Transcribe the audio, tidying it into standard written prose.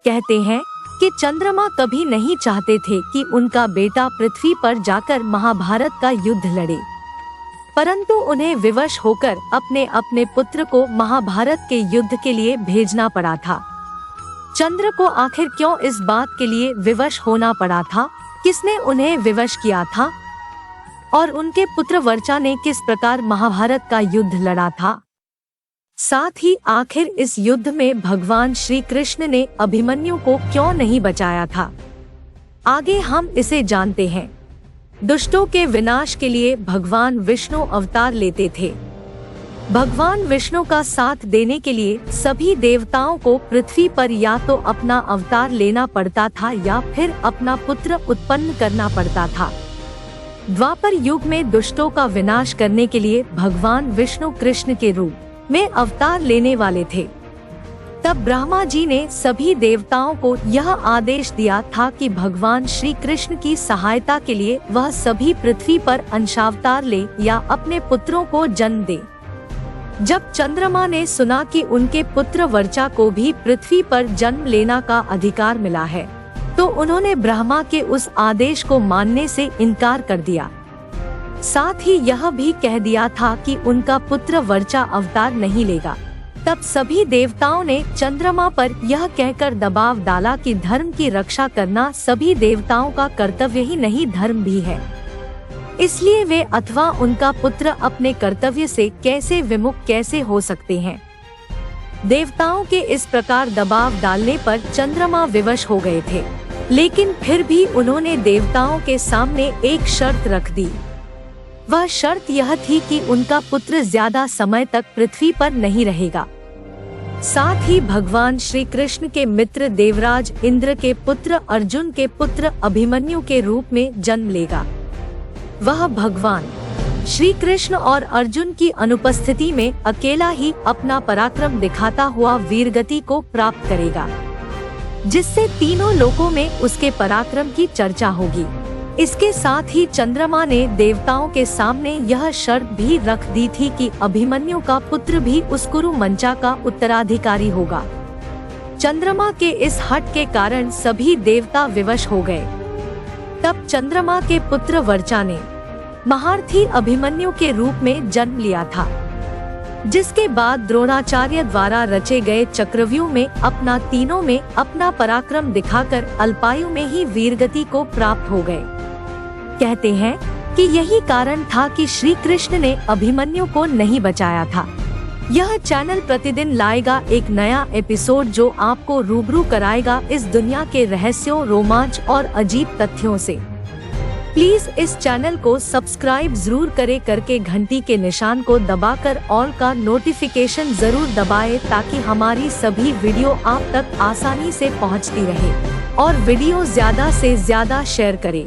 कहते हैं कि चंद्रमा कभी नहीं चाहते थे कि उनका बेटा पृथ्वी पर जाकर महाभारत का युद्ध लड़े, परंतु उन्हें विवश होकर अपने अपने पुत्र को महाभारत के युद्ध के लिए भेजना पड़ा था। चंद्र को आखिर क्यों इस बात के लिए विवश होना पड़ा था, किसने उन्हें विवश किया था और उनके पुत्र वर्चा ने किस प्रकार महाभारत का युद्ध लड़ा था? साथ ही आखिर इस युद्ध में भगवान श्री कृष्ण ने अभिमन्यु को क्यों नहीं बचाया था? आगे हम इसे जानते हैं। दुष्टों के विनाश के लिए भगवान विष्णु अवतार लेते थे। भगवान विष्णु का साथ देने के लिए सभी देवताओं को पृथ्वी पर या तो अपना अवतार लेना पड़ता था या फिर अपना पुत्र उत्पन्न करना पड़ता था। द्वापर युग में दुष्टों का विनाश करने के लिए भगवान विष्णु कृष्ण के रूप में अवतार लेने वाले थे। तब ब्रह्मा जी ने सभी देवताओं को यह आदेश दिया था कि भगवान श्री कृष्ण की सहायता के लिए वह सभी पृथ्वी पर अंशावतार ले या अपने पुत्रों को जन्म दे। जब चंद्रमा ने सुना कि उनके पुत्र वर्चा को भी पृथ्वी पर जन्म लेना का अधिकार मिला है, तो उन्होंने ब्रह्मा के उस आदेश को मानने से इनकार कर दिया। साथ ही यह भी कह दिया था कि उनका पुत्र वर्चा अवतार नहीं लेगा। तब सभी देवताओं ने चंद्रमा पर यह कहकर दबाव डाला कि धर्म की रक्षा करना सभी देवताओं का कर्तव्य ही नहीं, धर्म भी है। इसलिए वे अथवा उनका पुत्र अपने कर्तव्य से कैसे विमुख कैसे हो सकते हैं। देवताओं के इस प्रकार दबाव डालने पर चंद्रमा विवश हो गए थे, लेकिन फिर भी उन्होंने देवताओं के सामने एक शर्त रख दी। वह शर्त यह थी कि उनका पुत्र ज्यादा समय तक पृथ्वी पर नहीं रहेगा। साथ ही भगवान श्री कृष्ण के मित्र देवराज इंद्र के पुत्र अर्जुन के पुत्र अभिमन्यु के रूप में जन्म लेगा। वह भगवान श्री कृष्ण और अर्जुन की अनुपस्थिति में अकेला ही अपना पराक्रम दिखाता हुआ वीरगति को प्राप्त करेगा, जिससे तीनों लोकों में उसके पराक्रम की चर्चा होगी। इसके साथ ही चंद्रमा ने देवताओं के सामने यह शर्त भी रख दी थी कि अभिमन्यु का पुत्र भी उस कुरु मंचा का उत्तराधिकारी होगा। चंद्रमा के इस हठ के कारण सभी देवता विवश हो गए। तब चंद्रमा के पुत्र वर्चा ने महारथी अभिमन्यु के रूप में जन्म लिया था, जिसके बाद द्रोणाचार्य द्वारा रचे गए चक्रव्यूह में तीनों में अपना पराक्रम दिखाकर अल्पायु में ही वीरगति को प्राप्त हो गए। कहते हैं कि यही कारण था कि श्री कृष्ण ने अभिमन्यु को नहीं बचाया था। यह चैनल प्रतिदिन लाएगा एक नया एपिसोड जो आपको रूबरू कराएगा इस दुनिया के रहस्यों, रोमांच और अजीब तथ्यों से। प्लीज इस चैनल को सब्सक्राइब जरूर करें, करके घंटी के निशान को दबाकर ऑल का नोटिफिकेशन जरूर दबाएं, ताकि हमारी सभी वीडियो आप तक आसानी से पहुंचती रहे। और वीडियो ज्यादा से ज्यादा शेयर करें।